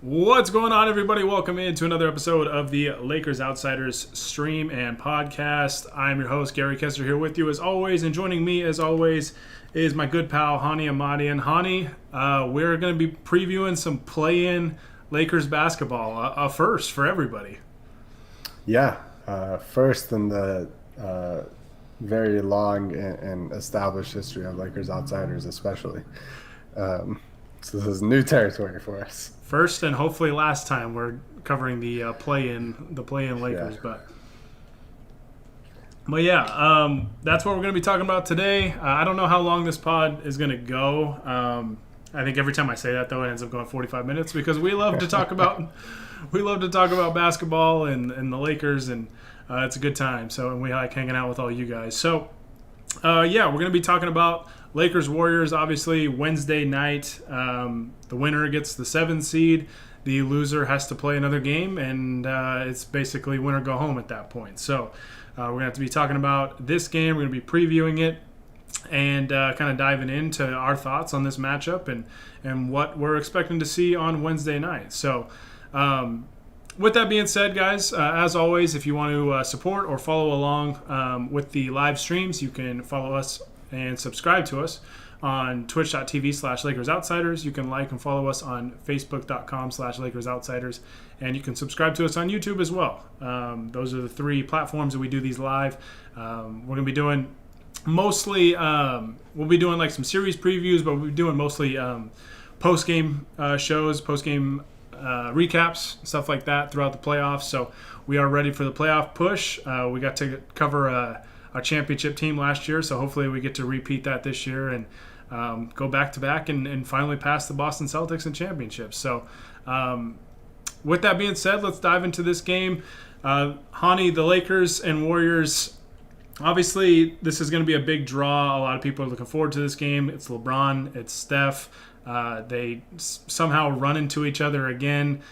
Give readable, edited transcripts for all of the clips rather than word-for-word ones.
What's going on, everybody? Welcome into another episode of the Lakers Outsiders stream and podcast. I'm your host, Gary Kester, here with you as always, and joining me as always is my good pal, Honi Ahmadian. Honi, we're going to be previewing some play-in Lakers basketball, a first for everybody. Yeah, first in the very long and established history of Lakers outsiders, especially. So this is new territory for us. First and hopefully last time we're covering the play-in Lakers, Yeah, But yeah, that's what we're going to be talking about today. I don't know how long this pod is going to go. I think every time I say that, though, it ends up going 45 minutes because we love to talk about basketball and the Lakers, and it's a good time. So, and we like hanging out with all you guys. So, yeah, we're going to be talking about Lakers Warriors. Obviously, Wednesday night, the winner gets the 7th seed. The loser has to play another game, and it's basically win or go home at that point. So we're going to have to be talking about this game. We're going to be previewing it and kind of diving into our thoughts on this matchup and what we're expecting to see on Wednesday night. So with that being said, guys, as always, if you want to support or follow along with the live streams, you can follow us and subscribe to us on twitch.tv/Lakers Outsiders. You can like and follow us on facebook.com/Lakers Outsiders. And you can subscribe to us on YouTube as well. Those are the three platforms that we do these live. We're going to be doing mostly, we'll be doing like some series previews, but we'll be doing mostly post-game shows, post-game recaps, stuff like that throughout the playoffs. So we are ready for the playoff push. We got to cover our championship team last year, so hopefully we get to repeat that this year and go back-to-back and finally pass the Boston Celtics in championships. So with that being said, let's dive into this game. Honi, the Lakers and Warriors, obviously this is going to be a big draw. A lot of people are looking forward to this game. It's LeBron, it's Steph. They somehow run into each other again.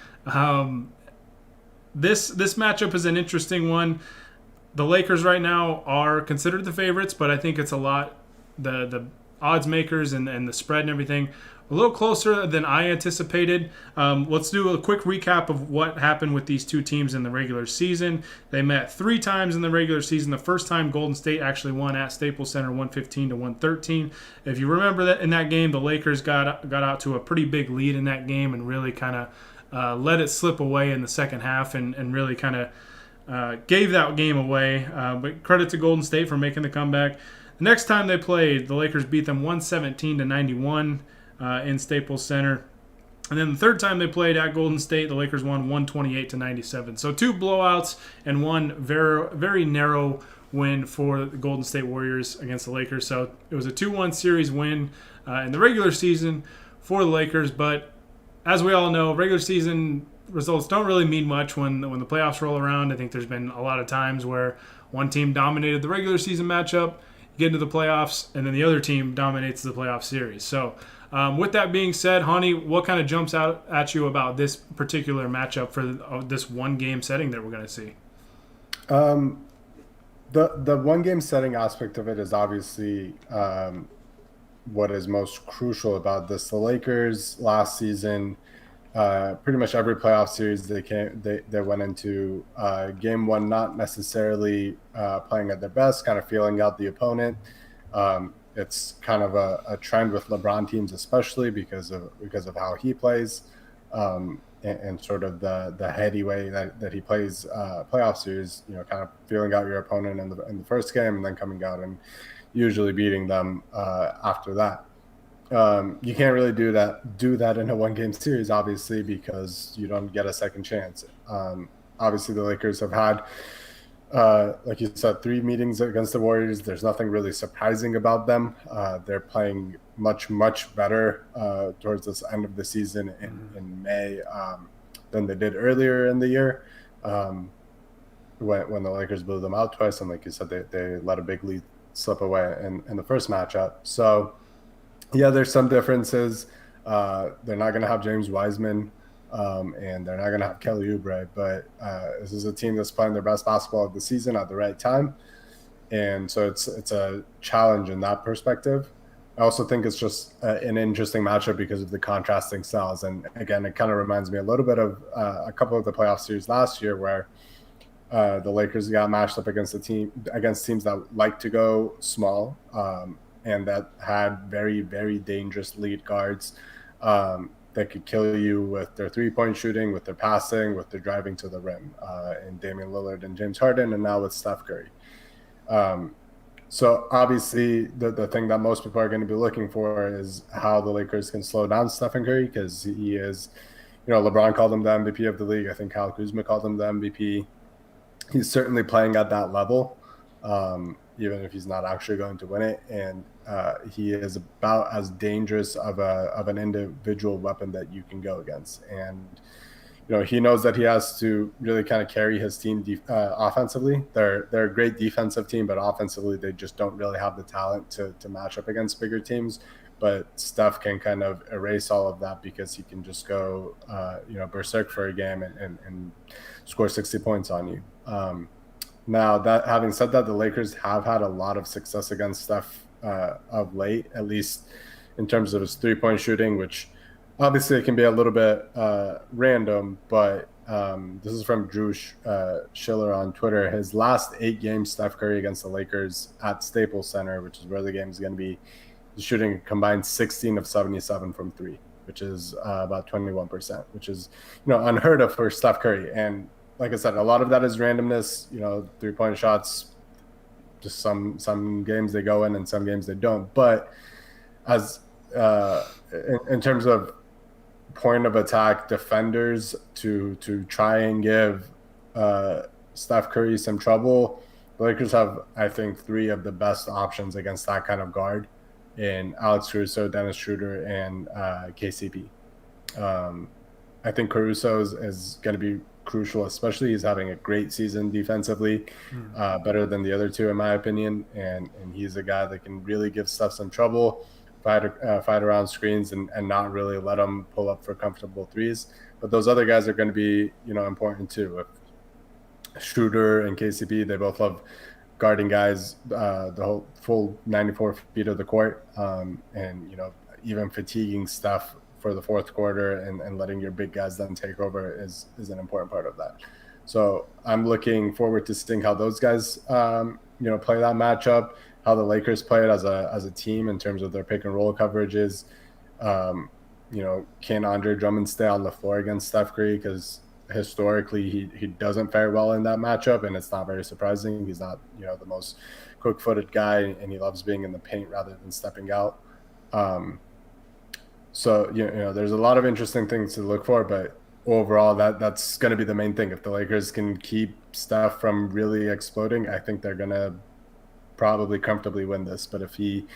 This matchup is an interesting one. The Lakers right now are considered the favorites, but I think it's a lot, the odds makers and the spread and everything, a little closer than I anticipated. Let's do a quick recap of what happened with these two teams in the regular season. They met 3 times in the regular season. The first time Golden State actually won at Staples Center 115-113. If you remember that in that game, the Lakers got out to a pretty big lead in that game and really kind of let it slip away in the second half and really kind of gave that game away, but credit to Golden State for making the comeback. The next time they played, the Lakers beat them 117-91 in Staples Center. And then the third time they played at Golden State, the Lakers won 128-97. So 2 blowouts and 1 very, very narrow win for the Golden State Warriors against the Lakers. So it was a 2-1 series win in the regular season for the Lakers. But as we all know, regular season results don't really mean much when the playoffs roll around. I think there's been a lot of times where one team dominated the regular season matchup, you get into the playoffs, and then the other team dominates the playoff series. So with that being said, Honi, what kind of jumps out at you about this particular matchup for this one-game setting that we're going to see? the one-game setting aspect of it is obviously what is most crucial about this. The Lakers last season, pretty much every playoff series they went into game one not necessarily playing at their best, kind of feeling out the opponent. It's kind of a trend with LeBron teams, especially because of how he plays and sort of the heady way that he plays playoff series. You know, kind of feeling out your opponent in the first game and then coming out and usually beating them after that. You can't really do that in a one-game series, obviously, because you don't get a second chance. Obviously, the Lakers have had, like you said, 3 meetings against the Warriors. There's nothing really surprising about them. They're playing much, much better towards this end of the season in May than they did earlier in the year when the Lakers blew them out twice. And like you said, they let a big lead slip away in the first matchup. So, yeah, there's some differences. They're not going to have James Wiseman, and they're not going to have Kelly Oubre, but this is a team that's playing their best basketball of the season at the right time, and so it's a challenge in that perspective. I also think it's just an interesting matchup because of the contrasting styles. And again, it kind of reminds me a little bit of a couple of the playoff series last year where the Lakers got matched up against teams that like to go small, and that had very, very dangerous lead guards that could kill you with their 3-point shooting, with their passing, with their driving to the rim, and Damian Lillard and James Harden, and now with Steph Curry. So obviously, the thing that most people are going to be looking for is how the Lakers can slow down Stephen Curry, because he is, LeBron called him the MVP of the league. I think Kyle Kuzma called him the MVP. He's certainly playing at that level, even if he's not actually going to win it. And he is about as dangerous of an individual weapon that you can go against. And he knows that he has to really kind of carry his team offensively. They're a great defensive team, but offensively they just don't really have the talent to match up against bigger teams. But Steph can kind of erase all of that because he can just go, berserk for a game and score 60 points on you. Now, that having said that, the Lakers have had a lot of success against Steph of late, at least in terms of his 3-point shooting, which obviously it can be a little bit random, but this is from Drew Schiller on Twitter. His last 8 games, Steph Curry against the Lakers at Staples Center, which is where the game is going to be, he's shooting a combined 16 of 77 from 3, which is about 21%, which is unheard of for Steph Curry. And like I said, a lot of that is randomness. 3-point shots, just some games they go in and some games they don't. But as in terms of point of attack defenders to try and give Steph Curry some trouble, the Lakers have, I think, 3 of the best options against that kind of guard in Alex Caruso, Dennis Schroeder, and KCP. I think Caruso is going to be crucial, especially he's having a great season defensively, better than the other 2 in my opinion, and he's a guy that can really give Steph some trouble, fight around screens and not really let them pull up for comfortable threes. But those other guys are going to be important too. If Schroeder and KCP, they both love guarding guys the whole full 94 feet of the court, and even fatiguing Steph for the fourth quarter and letting your big guys then take over is an important part of that. So I'm looking forward to seeing how those guys play that matchup, how the Lakers play it as a team in terms of their pick and roll coverages. Can Andre Drummond stay on the floor against Steph Curry? Because historically he doesn't fare well in that matchup, and it's not very surprising. He's not the most quick-footed guy, and he loves being in the paint rather than stepping out. So there's a lot of interesting things to look for, but overall that's going to be the main thing. If the Lakers can keep Steph from really exploding, I think they're going to probably comfortably win this. But if he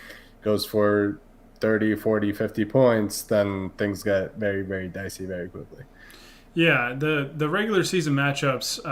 goes for 30, 40, 50 points, then things get very, very dicey very quickly. Yeah, the regular season matchups,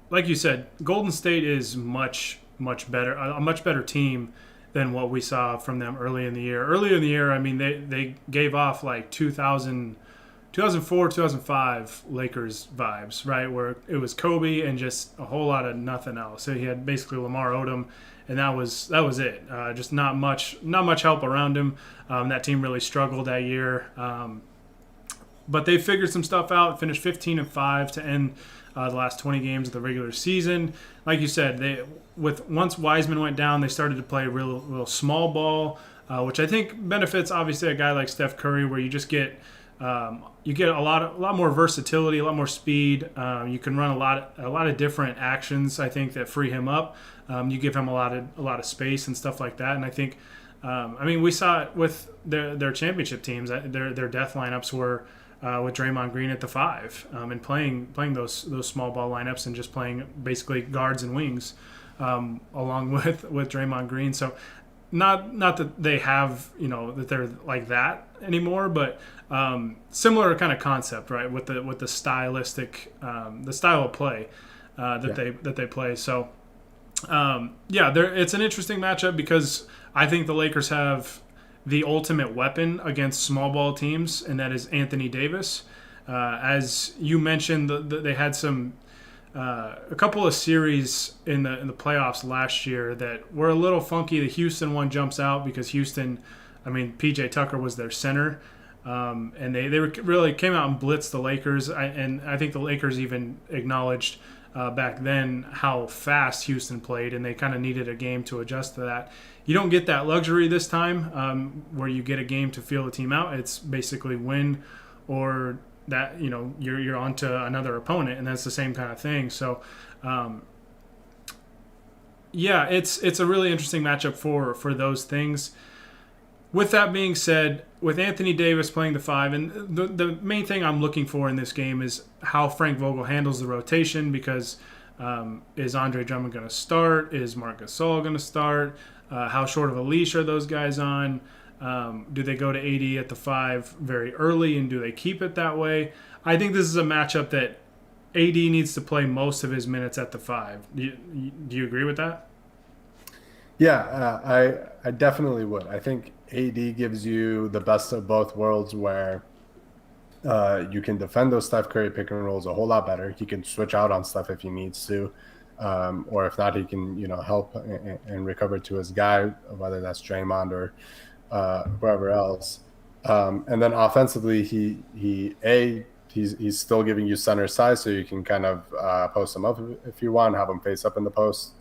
like you said, Golden State is much better, a much better team than what we saw from them early in the year. Earlier in the year, I mean, they gave off like 2004, 2005 Lakers vibes, right? Where it was Kobe and just a whole lot of nothing else. So he had basically Lamar Odom, and that was it. Just not much help around him. That team really struggled that year. But they figured some stuff out, finished 15-5 to end the last 20 games of the regular season. Like you said, once Wiseman went down, they started to play real small ball, which I think benefits obviously a guy like Steph Curry, where you just get a lot more versatility, a lot more speed. You can run a lot of different actions, I think, that free him up. You give him a lot of space and stuff like that. And I think, we saw it with their championship teams. Their death lineups were with Draymond Green at the 5, and playing those small ball lineups and just playing basically guards and wings, along with Draymond Green. So not that they have that they're like that anymore, but similar kind of concept, right? With the stylistic the style of play that they play. So it's an interesting matchup because I think the Lakers have the ultimate weapon against small ball teams, and that is Anthony Davis. As you mentioned, they had a couple of series in the playoffs last year that were a little funky. The Houston one jumps out because Houston I mean, PJ Tucker was their center. And they really came out and blitzed the Lakers. And I think the Lakers even acknowledged back then how fast Houston played, and they kind of needed a game to adjust to that. You don't get that luxury this time where you get a game to feel the team out. It's basically win or that, you're on to another opponent, and that's the same kind of thing. So, it's a really interesting matchup for those things. With that being said, with Anthony Davis playing the 5, and the main thing I'm looking for in this game is how Frank Vogel handles the rotation, because is Andre Drummond going to start? Is Marc Gasol going to start? How short of a leash are those guys on? Do they go to AD at the 5 very early, and do they keep it that way? I think this is a matchup that AD needs to play most of his minutes at the 5. Do you agree with that? Yeah, I definitely would. I think AD gives you the best of both worlds, where you can defend those Steph Curry pick and rolls a whole lot better. He can switch out on Steph if he needs to, or if not, he can help and recover to his guy, whether that's Draymond or whoever else. And then offensively, he's still giving you center size, so you can kind of post him up if you want, have him face up in the post.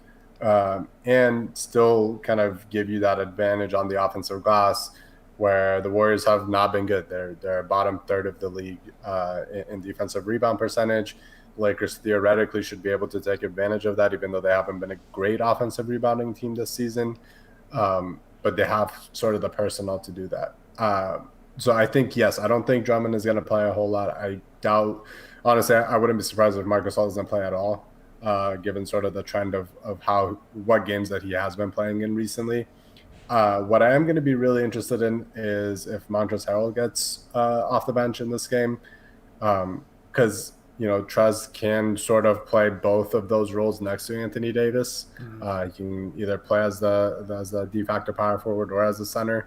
And still kind of give you that advantage on the offensive glass, where the Warriors have not been good. They're bottom third of the league in defensive rebound percentage. The Lakers theoretically should be able to take advantage of that, even though they haven't been a great offensive rebounding team this season. But they have sort of the personnel to do that. So I think, yes, I don't think Drummond is going to play a whole lot. I doubt, honestly, I wouldn't be surprised if Marc Gasol doesn't play at all. Given sort of the trend of what games that he has been playing in recently. What I am going to be really interested in is if Montrezl Harrell gets off the bench in this game, because Trez can sort of play both of those roles next to Anthony Davis. He can either play as the de facto power forward or as the center.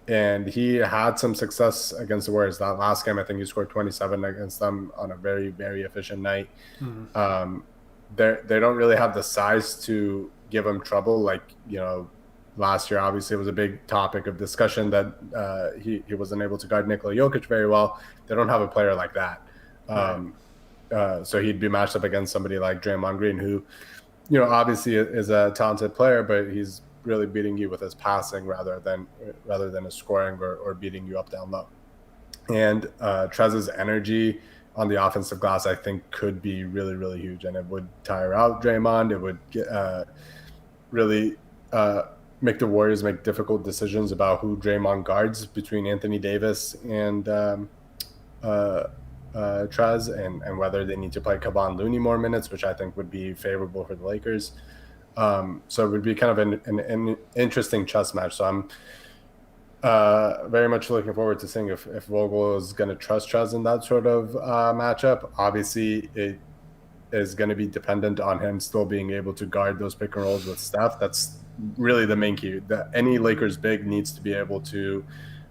And he had some success against the Warriors. That last game, I think he scored 27 against them on a very, very efficient night. They don't really have the size to give him trouble. Like, last year, obviously, it was a big topic of discussion that he wasn't able to guard Nikola Jokic very well. They don't have a player like that. So he'd be matched up against somebody like Draymond Green, who, obviously is a talented player, but he's really beating you with his passing rather than his scoring or beating you up down low. And Trez's energy on the offensive glass, I think, could be really, really huge, and it would tire out Draymond. It would really make the Warriors make difficult decisions about who Draymond guards between Anthony Davis and Trez, and whether they need to play Kevon Looney more minutes, which I think would be favorable for the Lakers. So it would be kind of an interesting chess match. So I'm very much looking forward to seeing if Vogel is going to trust Trez in that sort of matchup. Obviously, it is going to be dependent on him still being able to guard those pick and rolls with Steph. That's really the main key. Any Lakers big needs to be able to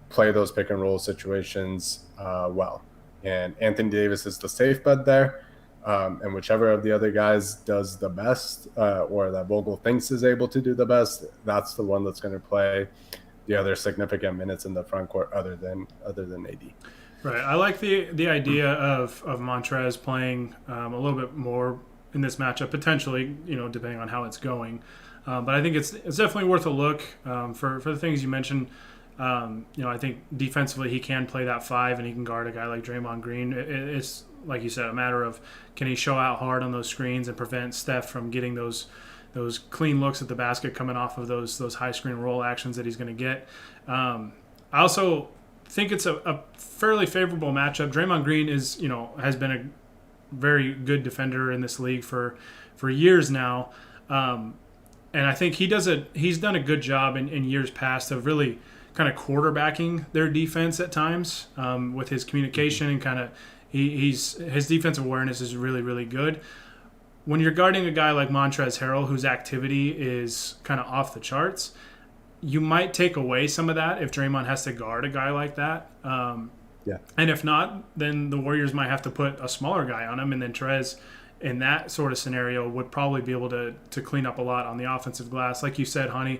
play those pick and roll situations well. And Anthony Davis is the safe bet there. And whichever of the other guys does the best, or that Vogel thinks is able to do the best, that's the one that's going to play the other significant minutes in the front court other than AD. Right. I like the idea of Montrez playing a little bit more in this matchup, potentially, depending on how it's going. But I think it's definitely worth a look for the things you mentioned. I think defensively he can play that 5 and he can guard a guy like Draymond Green. It's, like you said, a matter of can he show out hard on those screens and prevent Steph from getting those clean looks at the basket coming off of those high screen roll actions that he's going to get. I also think it's a fairly favorable matchup. Draymond Green has been a very good defender in this league for years now. And I think he's done a good job in years past of really kind of quarterbacking their defense at times with his communication and kind of his defensive awareness is really, really good. When you're guarding a guy like Montrezl Harrell, whose activity is kind of off the charts, you might take away some of that if Draymond has to guard a guy like that. Yeah. And if not, then the Warriors might have to put a smaller guy on him, and then Trez in that sort of scenario would probably be able to clean up a lot on the offensive glass. Like you said, Honi,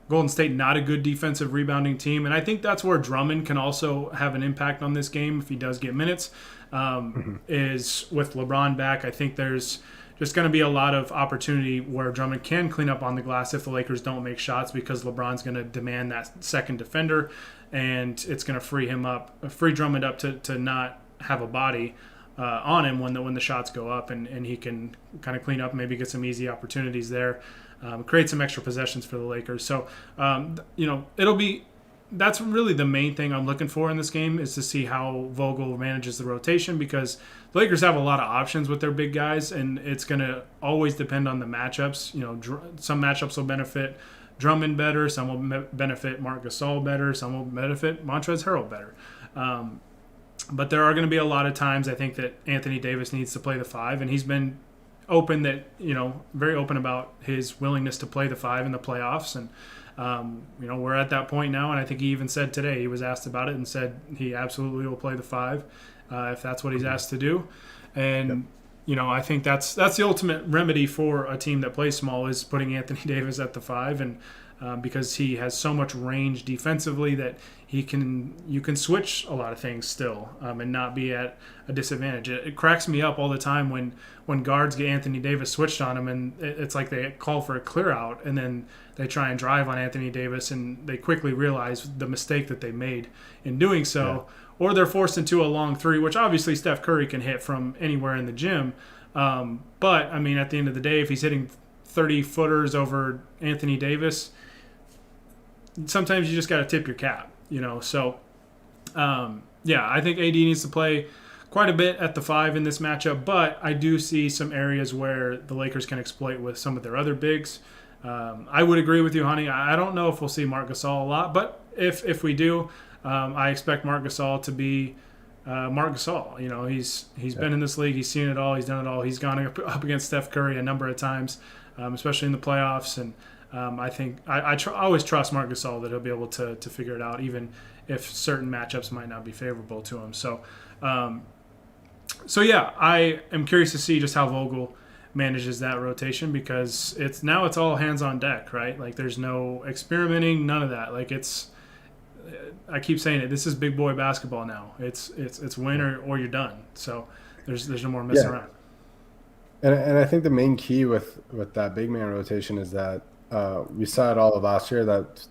Golden State not a good defensive rebounding team, and I think that's where Drummond can also have an impact on this game if he does get minutes. Is with LeBron back, I think there's just going to be a lot of opportunity where Drummond can clean up on the glass if the Lakers don't make shots, because LeBron's going to demand that second defender, and it's going to free Drummond up to not have a body on him when the shots go up, and he can kind of clean up, maybe get some easy opportunities there, create some extra possessions for the Lakers. So, that's really the main thing I'm looking for in this game, is to see how Vogel manages the rotation, because the Lakers have a lot of options with their big guys, and it's going to always depend on the matchups. Some matchups will benefit Drummond better, some will benefit Marc Gasol better, some will benefit Montrezl Harrell better. But there are going to be a lot of times I think that Anthony Davis needs to play the 5, and he's been very open about his willingness to play the 5 in the playoffs. And we're at that point now, and I think he even said today, he was asked about it and said he absolutely will play the 5 if that's what he's asked to do. And I think that's the ultimate remedy for a team that plays small, is putting Anthony Davis at the 5, and because he has so much range defensively that you can switch a lot of things still, and not be at a disadvantage. It cracks me up all the time when guards get Anthony Davis switched on him, and it's like they call for a clear out, and then they try and drive on Anthony Davis, and they quickly realize the mistake that they made in doing so, or they're forced into a long 3, which obviously Steph Curry can hit from anywhere in the gym. But I mean, at the end of the day, if he's hitting 30-footers over Anthony Davis, sometimes you just got to tip your cap, So, I think AD needs to play quite a bit at the 5 in this matchup, but I do see some areas where the Lakers can exploit with some of their other bigs. I would agree with you, Honey. I don't know if we'll see Marc Gasol a lot, but if we do, I expect Marc Gasol to be Marc Gasol. He's been in this league. He's seen it all. He's done it all. He's gone up against Steph Curry a number of times, especially in the playoffs. And I think I always trust Marc Gasol that he'll be able to figure it out, even if certain matchups might not be favorable to him. So, I am curious to see just how Vogel manages that rotation, because it's all hands on deck, right? Like, there's no experimenting, none of that. Like, I keep saying it, this is big boy basketball now. It's win or you're done. So there's no more messing around. And I think the main key with that big man rotation is that we saw it all of last year, that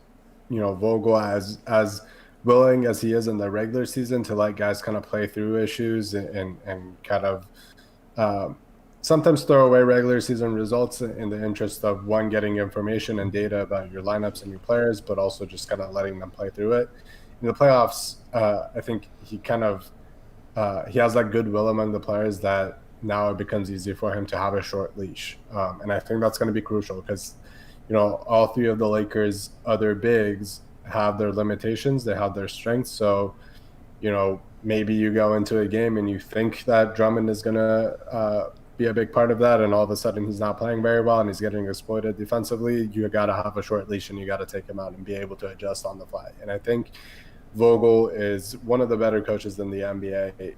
Vogel, as willing as he is in the regular season to let guys kind of play through issues and kind of sometimes throw away regular season results in the interest of, one, getting information and data about your lineups and your players, but also just kind of letting them play through it. In the playoffs, I think he kind of he has that goodwill among the players that now it becomes easy for him to have a short leash. And I think that's going to be crucial, because all 3 of the Lakers' other bigs have their limitations, they have their strengths. So maybe you go into a game and you think that Drummond is going to be a big part of that, and all of a sudden he's not playing very well and he's getting exploited defensively. You got to have a short leash, and you got to take him out and be able to adjust on the fly. And I think Vogel is one of the better coaches in the NBA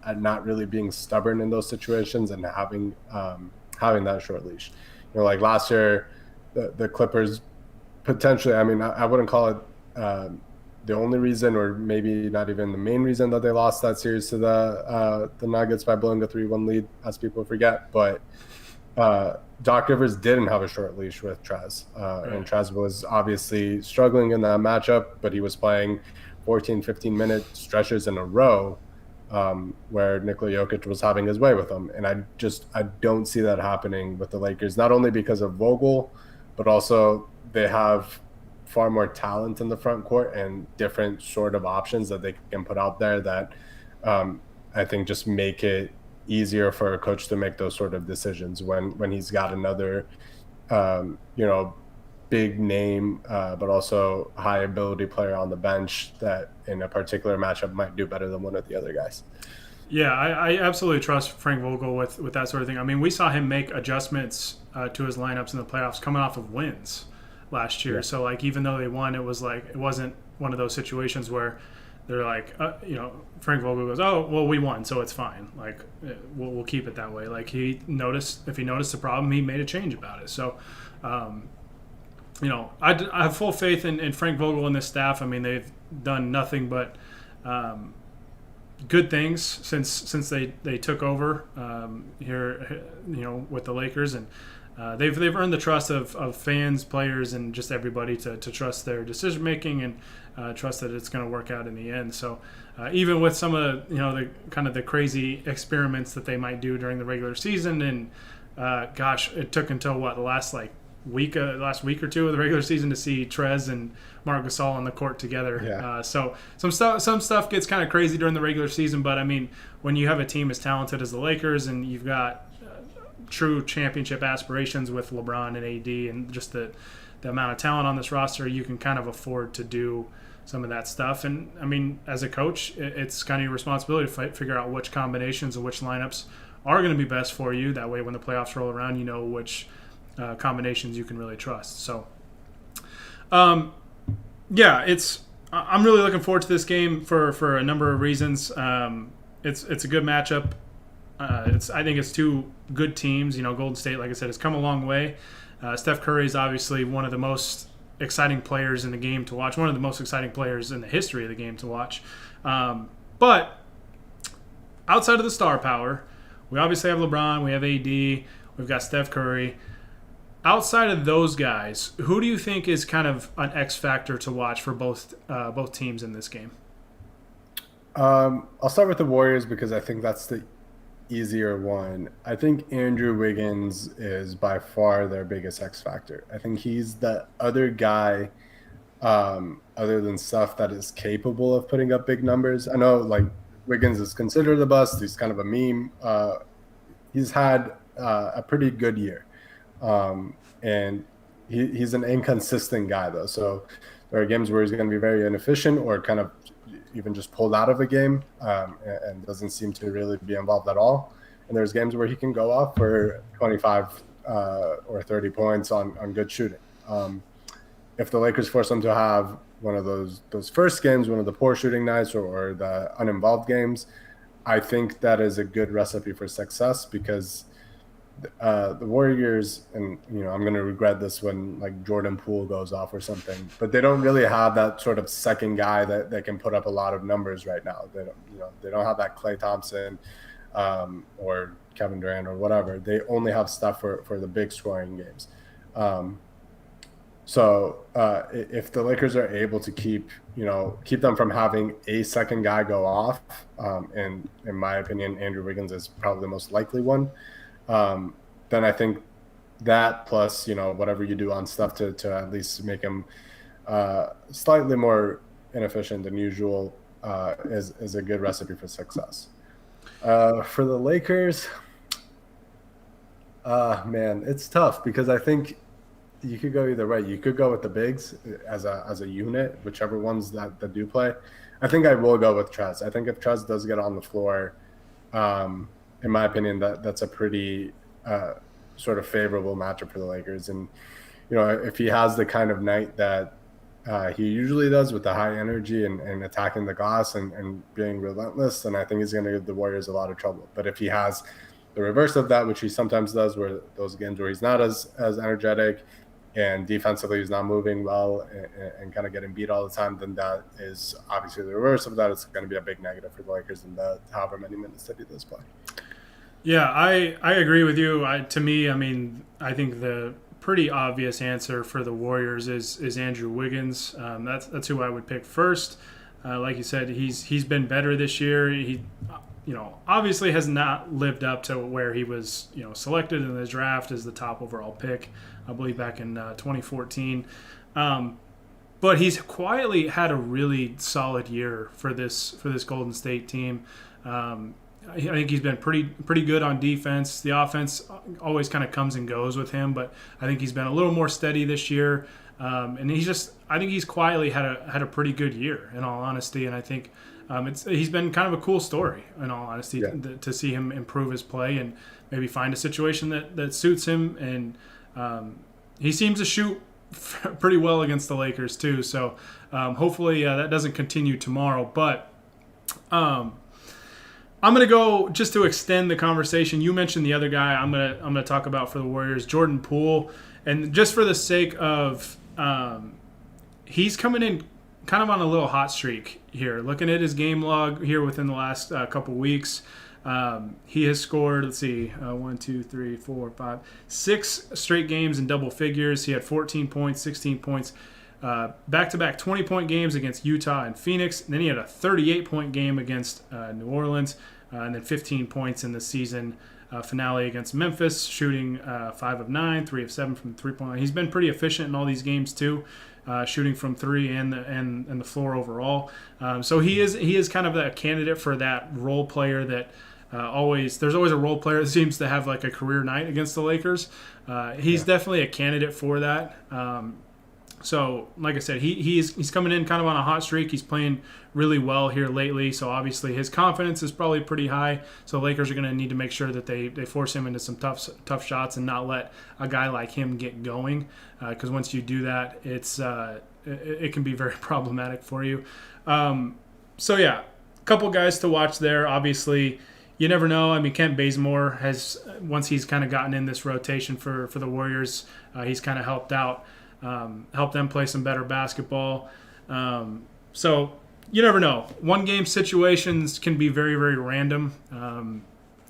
at not really being stubborn in those situations and having that short leash. Like last year, the Clippers potentially, I mean, I wouldn't call it the only reason, or maybe not even the main reason, that they lost that series to the Nuggets by blowing a 3-1 lead, as people forget. But Doc Rivers didn't have a short leash with Trez. And Trez was obviously struggling in that matchup, but he was playing 14, 15-minute stretches in a row where Nikola Jokic was having his way with him. And I don't see that happening with the Lakers, not only because of Vogel, but also they have far more talent in the front court and different sort of options that they can put out there that I think just make it easier for a coach to make those sort of decisions when he's got another, big name, but also high ability player on the bench that in a particular matchup might do better than one of the other guys. Yeah, I absolutely trust Frank Vogel with that sort of thing. I mean, we saw him make adjustments to his lineups in the playoffs coming off of wins last year. Yeah. So, like, even though they won, it wasn't one of those situations where they're like, Frank Vogel goes, oh, well, we won, so it's fine. Like, we'll keep it that way. Like, if he noticed the problem, he made a change about it. So, I have full faith in Frank Vogel and this staff. I mean, they've done nothing but good things since they took over here, with the Lakers, and they've earned the trust of fans, players, and just everybody to trust their decision making and trust that it's going to work out in the end. So even with some of the kind of the crazy experiments that they might do during the regular season, and it took until the last week or two of the regular season to see Trez and Marc Gasol on the court together. Yeah. So some stuff gets kind of crazy during the regular season, but I mean, when you have a team as talented as the Lakers and you've got true championship aspirations with LeBron and AD and just the amount of talent on this roster, you can kind of afford to do some of that stuff. And I mean, as a coach, it's kind of your responsibility to figure out which combinations and which lineups are going to be best for you. That way, when the playoffs roll around, you know which combinations you can really trust. So, I'm really looking forward to this game for a number of reasons. It's a good matchup. I think it's two good teams. Golden State, like I said, has come a long way. Steph Curry is obviously one of the most exciting players in the game to watch, one of the most exciting players in the history of the game to watch. But outside of the star power, we obviously have LeBron, we have AD, we've got Steph Curry. Outside of those guys, who do you think is kind of an X factor to watch for both teams in this game? I'll start with the Warriors because I think that's the easier one. I think Andrew Wiggins is by far their biggest X factor. I think he's the other guy, other than Steph, that is capable of putting up big numbers. I know Wiggins is considered a bust. He's kind of a meme. He's had a pretty good year. And he's an inconsistent guy, though. So there are games where he's going to be very inefficient or kind of even just pulled out of a game and doesn't seem to really be involved at all. And there's games where he can go off for 25 or 30 points on good shooting. If the Lakers force him to have one of those first games, one of the poor shooting nights or the uninvolved games, I think that is a good recipe for success because the Warriors, and I'm going to regret this when Jordan Poole goes off or something, but they don't really have that sort of second guy that can put up a lot of numbers right now. They don't have that Klay Thompson or Kevin Durant or whatever. They only have stuff for the big scoring games. So if the Lakers are able to keep them from having a second guy go off, and in my opinion, Andrew Wiggins is probably the most likely one. Then I think that plus, whatever you do on stuff to at least make him slightly more inefficient than usual is a good recipe for success. For the Lakers, man, it's tough because I think you could go either way. You could go with the bigs as a unit, whichever ones that do play. I think I will go with Trez. I think if Trez does get on the floor, in my opinion, that's a pretty sort of favorable matchup for the Lakers. And, if he has the kind of night that he usually does with the high energy and attacking the glass and being relentless, then I think he's going to give the Warriors a lot of trouble. But if he has the reverse of that, which he sometimes does, where those games where he's not as energetic and defensively he's not moving well and kind of getting beat all the time, then that is obviously the reverse of that. It's going to be a big negative for the Lakers in the however many minutes that he does play. Yeah, I agree with you. To me, I mean, I think the pretty obvious answer for the Warriors is Andrew Wiggins. That's who I would pick first. Like you said, he's been better this year. He, obviously has not lived up to where he was, selected in the draft as the top overall pick, I believe back in 2014. But he's quietly had a really solid year for this Golden State team. I think he's been pretty good on defense. The offense always kind of comes and goes with him, but I think he's been a little more steady this year. And I think he's quietly had a pretty good year, in all honesty. And I think he's been kind of a cool story, in all honesty, to see him improve his play and maybe find a situation that suits him. And he seems to shoot pretty well against the Lakers too. So hopefully that doesn't continue tomorrow. But I'm going to go, just to extend the conversation, you mentioned the other guy I'm going to talk about for the Warriors, Jordan Poole. And just for the sake of He's coming in kind of on a little hot streak here. Looking at his game log here within the last couple weeks, he has scored, let's see, 1, 2, 3, 4, 5, 6 straight games in double figures. He had 14 points, 16 points, back-to-back 20-point games against Utah and Phoenix. And then he had a 38-point game against New Orleans, and then 15 points in the season finale against Memphis, shooting 5 of 9, 3 of 7 from the three-point line. He's been pretty efficient in all these games too, shooting from three and the floor overall. So he is kind of a candidate for that role player that there's always a role player that seems to have like a career night against the Lakers. He's definitely a candidate for that. So, like I said, he's coming in kind of on a hot streak. He's playing really well here lately. So, obviously, his confidence is probably pretty high. So, the Lakers are going to need to make sure that they force him into some tough shots and not let a guy like him get going. Because once you do that, it can be very problematic for you. So, yeah, a couple guys to watch there. Obviously, you never know. I mean, Kent Bazemore once he's kind of gotten in this rotation for the Warriors, he's kind of helped out. Help them play some better basketball. So you never know. One-game situations can be very, very random.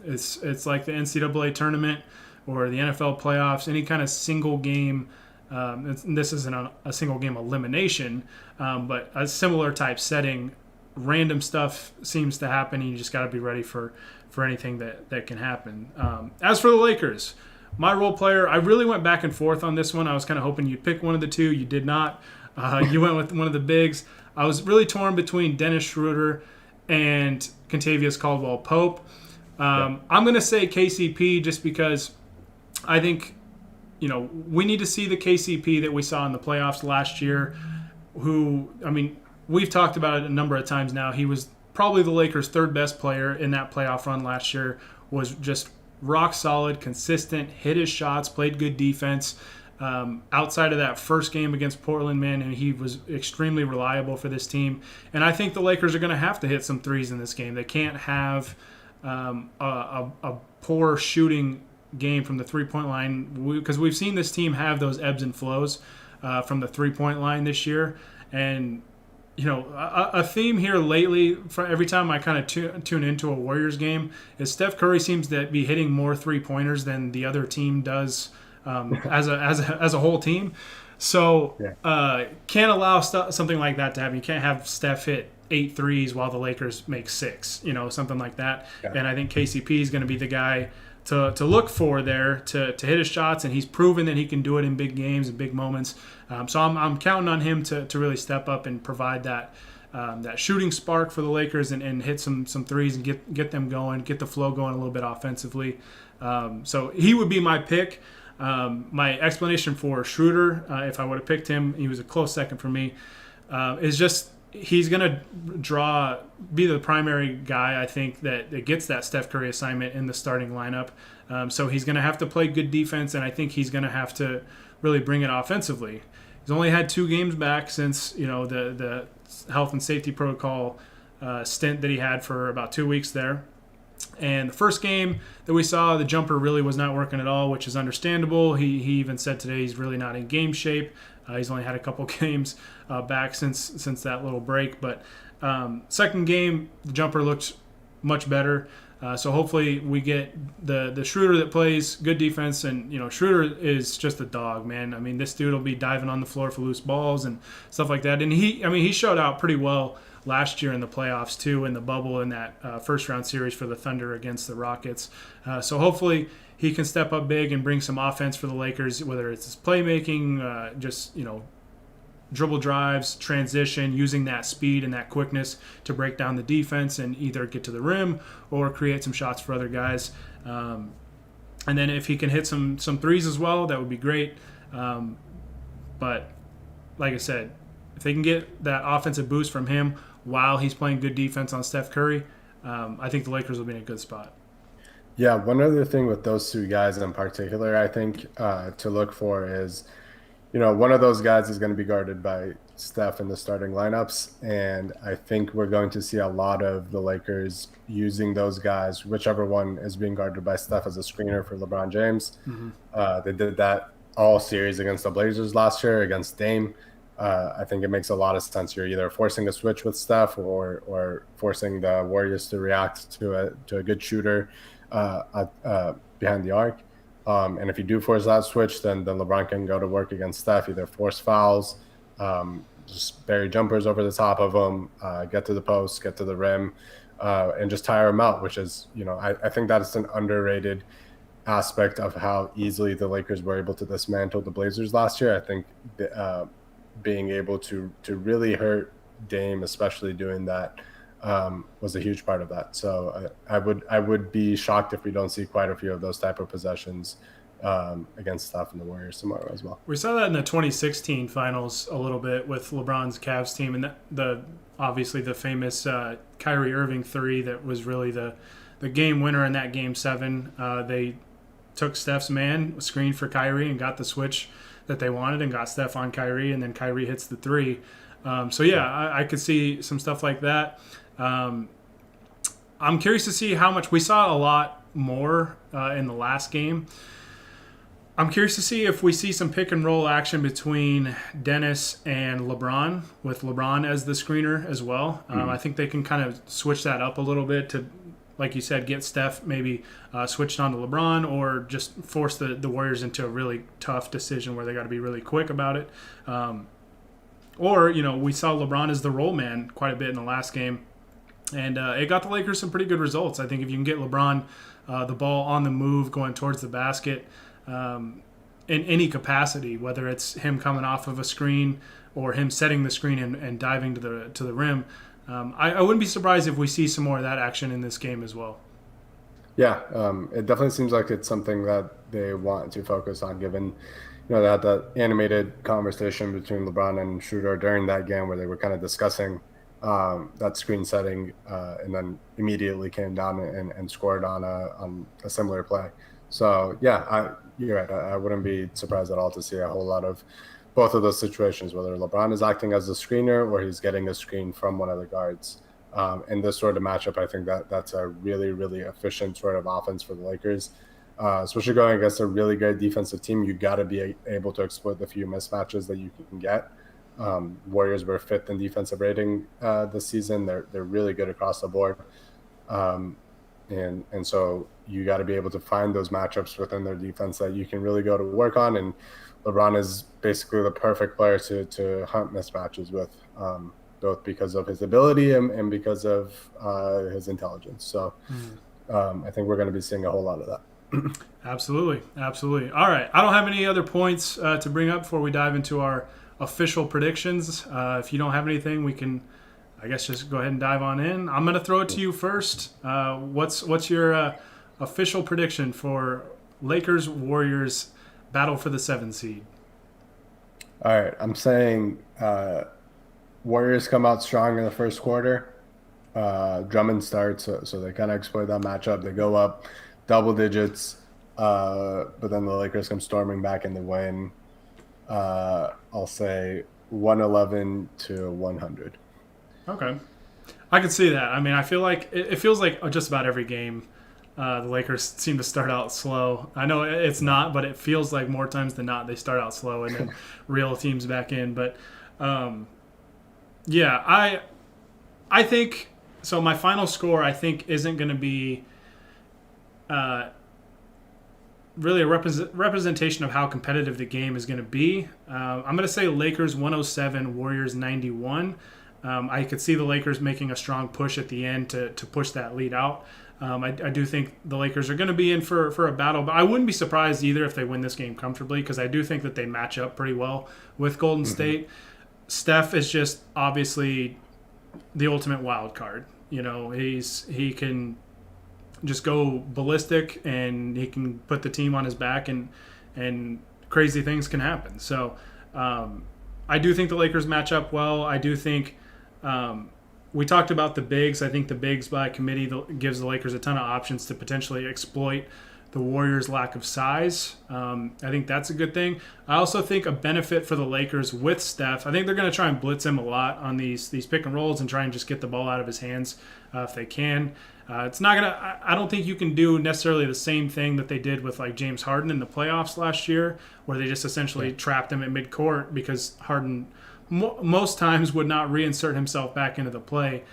It's like the NCAA tournament or the NFL playoffs. Any kind of single game. This isn't a single game elimination, but a similar type setting. Random stuff seems to happen, and you just got to be ready for anything that can happen. As for the Lakers. My role player, I really went back and forth on this one. I was kind of hoping you'd pick one of the two. You did not. You went with one of the bigs. I was really torn between Dennis Schroeder and Kentavious Caldwell-Pope. I'm going to say KCP just because I think, we need to see the KCP that we saw in the playoffs last year, we've talked about it a number of times now. He was probably the Lakers' third best player in that playoff run last year, was just rock solid, consistent, hit his shots, played good defense. Outside of that first game against Portland, man, and he was extremely reliable for this team. And I think the Lakers are going to have to hit some threes in this game. They can't have a poor shooting game from the three-point line because we've seen this team have those ebbs and flows from the three-point line this year. And a theme here lately, for every time I kind of tune into a Warriors game, is Steph Curry seems to be hitting more three-pointers than the other team does as a whole team. So can't allow something like that to happen. You can't have Steph hit 8 threes while the Lakers make 6, something like that. Yeah. And I think KCP is going to be the guy to look for there to hit his shots, and he's proven that he can do it in big games and big moments. So I'm counting on him to really step up and provide that shooting spark for the Lakers and hit some threes and get them going, get the flow going a little bit offensively. So he would be my pick. My explanation for Schroeder, if I would have picked him, he was a close second for me, is just he's going to be the primary guy, I think, that gets that Steph Curry assignment in the starting lineup. So he's going to have to play good defense, and I think he's going to have to really bring it offensively. He's only had 2 games back since the health and safety protocol stint that he had for about 2 weeks there. And the first game that we saw, the jumper really was not working at all, which is understandable. He even said today he's really not in game shape. He's only had a couple games back since that little break. But second game, the jumper looked much better. So hopefully we get the Schroeder that plays good defense. And, Schroeder is just a dog, man. I mean, this dude will be diving on the floor for loose balls and stuff like that. And he showed out pretty well last year in the playoffs too, in the bubble in that first round series for the Thunder against the Rockets. So hopefully he can step up big and bring some offense for the Lakers, whether it's his playmaking, just dribble drives, transition, using that speed and that quickness to break down the defense and either get to the rim or create some shots for other guys. And then if he can hit some threes as well, that would be great. But like I said, if they can get that offensive boost from him while he's playing good defense on Steph Curry, I think the Lakers will be in a good spot. Yeah, one other thing with those 2 guys in particular, I think to look for is, one of those guys is going to be guarded by Steph in the starting lineups, and I think we're going to see a lot of the Lakers using those guys, whichever one is being guarded by Steph, as a screener for LeBron James. Mm-hmm. They did that all series against the Blazers last year against Dame. I think it makes a lot of sense. You're either forcing a switch with Steph or forcing the Warriors to react to a good shooter behind the arc. And if you do force that switch, then LeBron can go to work against Steph, either force fouls, just bury jumpers over the top of them, get to the post, get to the rim, and just tire him out, which is, I think that's an underrated aspect of how easily the Lakers were able to dismantle the Blazers last year. I think being able to really hurt Dame, especially doing that, was a huge part of that. So I would be shocked if we don't see quite a few of those type of possessions against Steph and the Warriors tomorrow as well. We saw that in the 2016 finals a little bit with LeBron's Cavs team, and obviously the famous Kyrie Irving three that was really the game winner in that game 7. They took Steph's man, screened for Kyrie, and got the switch that they wanted and got Steph on Kyrie, and then Kyrie hits the 3. I could see some stuff like that. I'm curious to see how much we saw a lot more in the last game. I'm curious to see if we see some pick and roll action between Dennis and LeBron, with LeBron as the screener as well. I think they can kind of switch that up a little bit to, like you said, get Steph maybe switched on to LeBron, or just force the Warriors into a really tough decision where they got to be really quick about it. We saw LeBron as the roll man quite a bit in the last game, and it got the Lakers some pretty good results. I think if you can get LeBron the ball on the move going towards the basket in any capacity, whether it's him coming off of a screen or him setting the screen and diving to the rim, I wouldn't be surprised if we see some more of that action in this game as well. Yeah, it definitely seems like it's something that they want to focus on, given they had that animated conversation between LeBron and Schroeder during that game where they were kind of discussing that screen setting, and then immediately came down and scored on a similar play. So yeah, you're right. I wouldn't be surprised at all to see a whole lot of both of those situations, whether LeBron is acting as a screener or he's getting a screen from one of the guards. In this sort of matchup, I think that's a really, really efficient sort of offense for the Lakers. Especially going against a really good defensive team, you got to be able to exploit the few mismatches that you can get. Warriors were 5th in defensive rating this season. They're really good across the board. And so you got to be able to find those matchups within their defense that you can really go to work on. And LeBron is basically the perfect player to hunt mismatches with, both because of his ability and because of his intelligence. So I think we're going to be seeing a whole lot of that. Absolutely. All right. I don't have any other points to bring up before we dive into our official predictions. If you don't have anything, we can, I guess, just go ahead and dive on in. I'm going to throw it to you first. What's your official prediction for Lakers Warriors battle for the 7th seed? All right. I'm saying Warriors come out strong in the first quarter. Drummond starts, so they kind of exploit that matchup. They go up double digits, but then the Lakers come storming back and they win. I'll say 111 to 100. Okay. I can see that. I mean, I feel like it feels like just about every game the Lakers seem to start out slow. I know it's not, but it feels like more times than not they start out slow and then reel teams back in. But I think so. My final score, I think, isn't going to be really a representation of how competitive the game is going to be. I'm going to say Lakers 107, Warriors 91. I could see the Lakers making a strong push at the end to push that lead out. I do think the Lakers are going to be in for a battle, but I wouldn't be surprised either if they win this game comfortably, because I do think that they match up pretty well with Golden State. Steph is just obviously the ultimate wild card. He can just go ballistic and he can put the team on his back, and crazy things can happen. So I do think the Lakers match up well. I do think we talked about the bigs. I think the bigs by committee gives the Lakers a ton of options to potentially exploit the Warriors' lack of size. I think that's a good thing. I also think a benefit for the Lakers with Steph, I think they're going to try and blitz him a lot on these pick and rolls and try and just get the ball out of his hands if they can. It's not gonna. I don't think you can do necessarily the same thing that they did with like James Harden in the playoffs last year, where they just essentially trapped him at midcourt because Harden most times would not reinsert himself back into the play.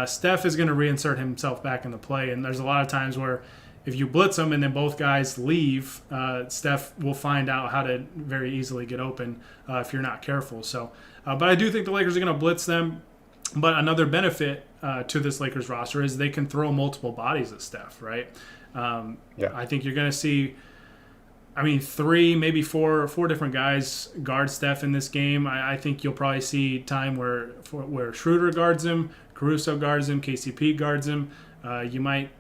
Steph is going to reinsert himself back in the play, and there's a lot of times where if you blitz him and then both guys leave, Steph will find out how to very easily get open if you're not careful. So, but I do think the Lakers are going to blitz them. But another benefit to this Lakers roster is they can throw multiple bodies at Steph, right? I think you're going to see, 3, maybe four different guys guard Steph in this game. I think you'll probably see time where Schroeder guards him, Caruso guards him, KCP guards him. You might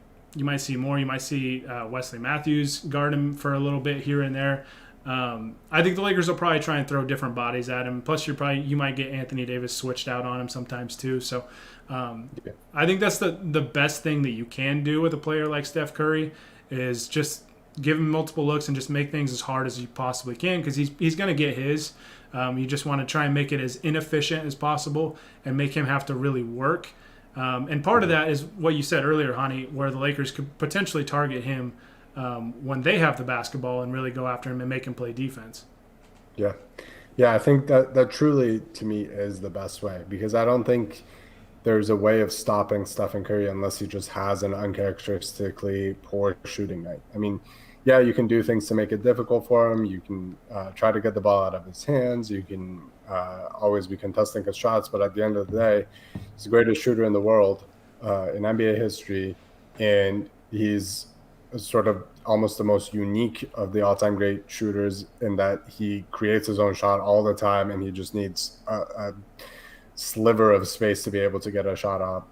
see more. You might see Wesley Matthews guard him for a little bit here and there. I think the Lakers will probably try and throw different bodies at him. Plus, you might get Anthony Davis switched out on him sometimes too. So, I think that's the best thing that you can do with a player like Steph Curry is just give him multiple looks and just make things as hard as you possibly can because he's going to get his. You just want to try and make it as inefficient as possible and make him have to really work. And part of that is what you said earlier, Honi, where the Lakers could potentially target him when they have the basketball and really go after him and make him play defense. Yeah. I think that truly, to me, is the best way because I don't think there's a way of stopping Stephen Curry unless he just has an uncharacteristically poor shooting night. You can do things to make it difficult for him. You can try to get the ball out of his hands. You can always be contesting his shots. But at the end of the day, he's the greatest shooter in the world in NBA history. And he's sort of almost the most unique of the all-time great shooters in that he creates his own shot all the time. And he just needs a sliver of space to be able to get a shot up.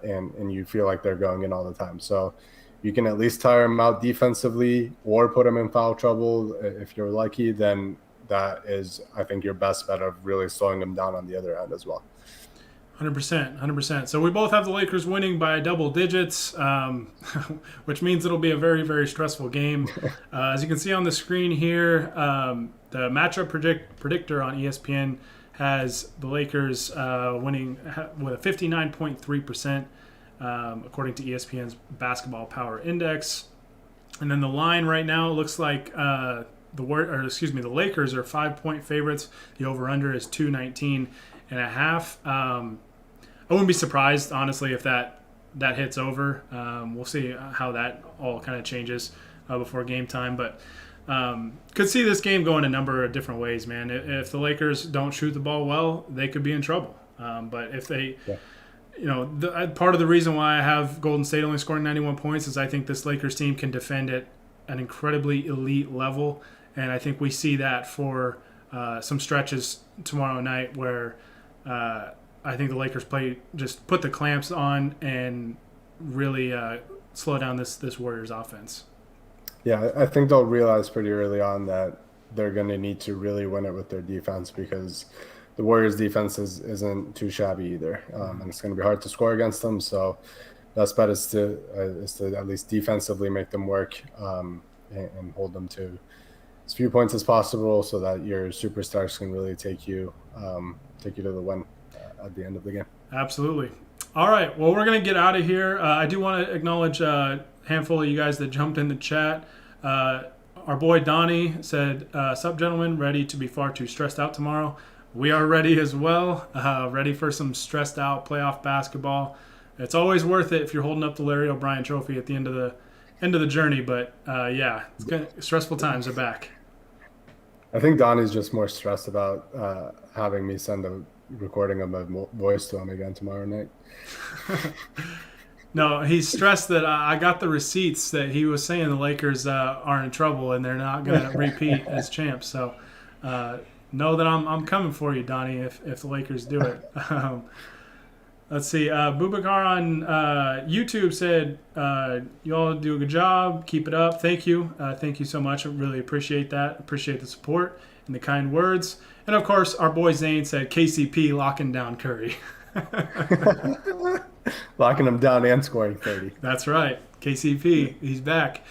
And you feel like they're going in all the time. So you can at least tire him out defensively or put him in foul trouble. If you're lucky, then that is, I think, your best bet of really slowing him down on the other end as well. 100%. So we both have the Lakers winning by double digits, which means it'll be a very, very stressful game. As you can see on the screen here, the matchup predictor on ESPN has the Lakers winning with a 59.3%. According to ESPN's Basketball Power Index. And then the line right now looks like the Lakers are 5-point favorites. The over-under is 219.5. I wouldn't be surprised, honestly, if that hits over. We'll see how that all kind of changes before game time. But could see this game going a number of different ways, man. If the Lakers don't shoot the ball well, they could be in trouble. But if they... Yeah. Part of the reason why I have Golden State only scoring 91 points is I think this Lakers team can defend at an incredibly elite level. And I think we see that for some stretches tomorrow night where I think the Lakers put the clamps on and really slow down this Warriors offense. Yeah, I think they'll realize pretty early on that they're going to need to really win it with their defense because the Warriors' defense isn't too shabby either, and it's going to be hard to score against them. So, best bet is to at least defensively make them work and hold them to as few points as possible, so that your superstars can really take you to the win at the end of the game. Absolutely. All right. Well, we're going to get out of here. I do want to acknowledge a handful of you guys that jumped in the chat. Our boy Donnie said, "Sup, gentlemen? Ready to be far too stressed out tomorrow." We are ready as well, ready for some stressed out playoff basketball. It's always worth it if you're holding up the Larry O'Brien trophy at the end of the journey. But stressful times are back. I think Donnie's just more stressed about having me send a recording of my voice to him again tomorrow night. No, he's stressed that I got the receipts that he was saying the Lakers are in trouble and they're not going to repeat as champs. So. Know that I'm coming for you, Donnie, if the Lakers do it. Let's see. Bubakar on YouTube said, you all do a good job. Keep it up. Thank you. Thank you so much. I really appreciate that. Appreciate the support and the kind words. And, of course, our boy Zane said KCP locking down Curry. Locking him down and scoring 30. That's right. KCP, he's back.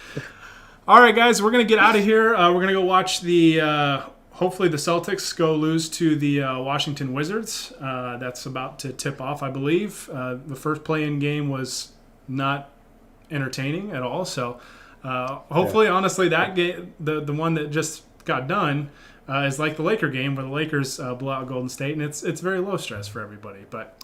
All right, guys, we're going to get out of here. We're going to go watch hopefully the Celtics go lose to the Washington Wizards. That's about to tip off, I believe. The first play-in game was not entertaining at all. So hopefully, honestly, that game, the one that just got done, is like the Laker game where the Lakers blow out Golden State, and it's very low stress for everybody. But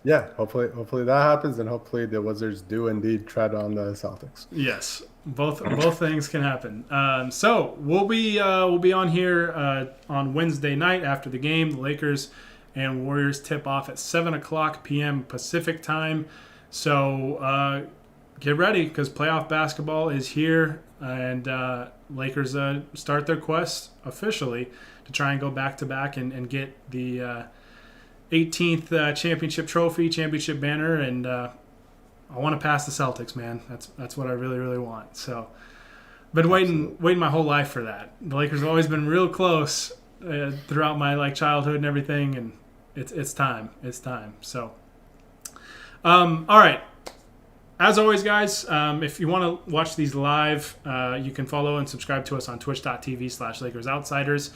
yeah, hopefully that happens, and hopefully the Wizards do indeed tread on the Celtics. Yes, both things can happen. So we'll be on here on Wednesday night after the game. The Lakers and Warriors tip off at 7:00 p.m. Pacific time. So get ready because playoff basketball is here, and Lakers start their quest officially to try and go back to back and get the 18th championship banner, and I want to pass the Celtics, man. That's what I really, really want. So, been waiting my whole life for that. The Lakers have always been real close throughout my childhood and everything, and it's time. It's time. So, all right. As always, guys, if you want to watch these live, you can follow and subscribe to us on twitch.tv/LakersOutsiders.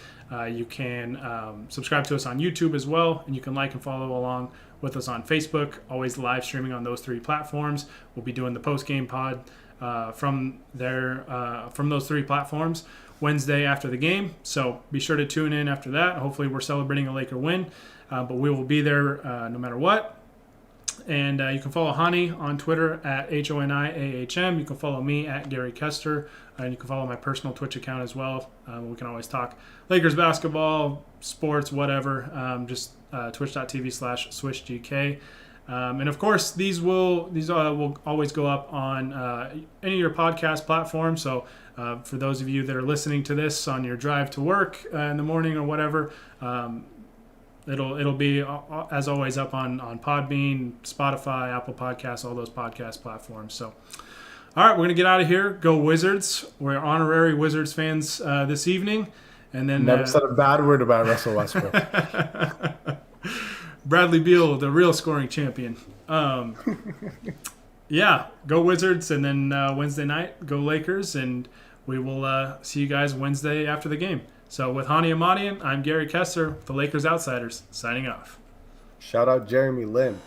You can subscribe to us on YouTube as well, and you can like and follow along with us on Facebook. Always live streaming on those 3 platforms. We'll be doing the post-game pod from those 3 platforms Wednesday after the game. So be sure to tune in after that. Hopefully we're celebrating a Laker win, but we will be there no matter what. And you can follow Honi on Twitter at HONIAHM. You can follow me at Gary Kester. And you can follow my personal Twitch account as well. We can always talk Lakers basketball, sports, whatever. Just twitch.tv/SwishGK. And of course, these will always go up on any of your podcast platforms. So for those of you that are listening to this on your drive to work in the morning or whatever, it'll be, as always, up on Podbean, Spotify, Apple Podcasts, all those podcast platforms. So, all right, we're going to get out of here. Go Wizards. We're honorary Wizards fans this evening. And then Never said a bad word about Russell Westbrook. Bradley Beal, the real scoring champion. Yeah, go Wizards. And then Wednesday night, go Lakers. And we will see you guys Wednesday after the game. So with Honi Ahmadian, I'm Gary Kester, the Lakers Outsiders, signing off. Shout out Jeremy Lin.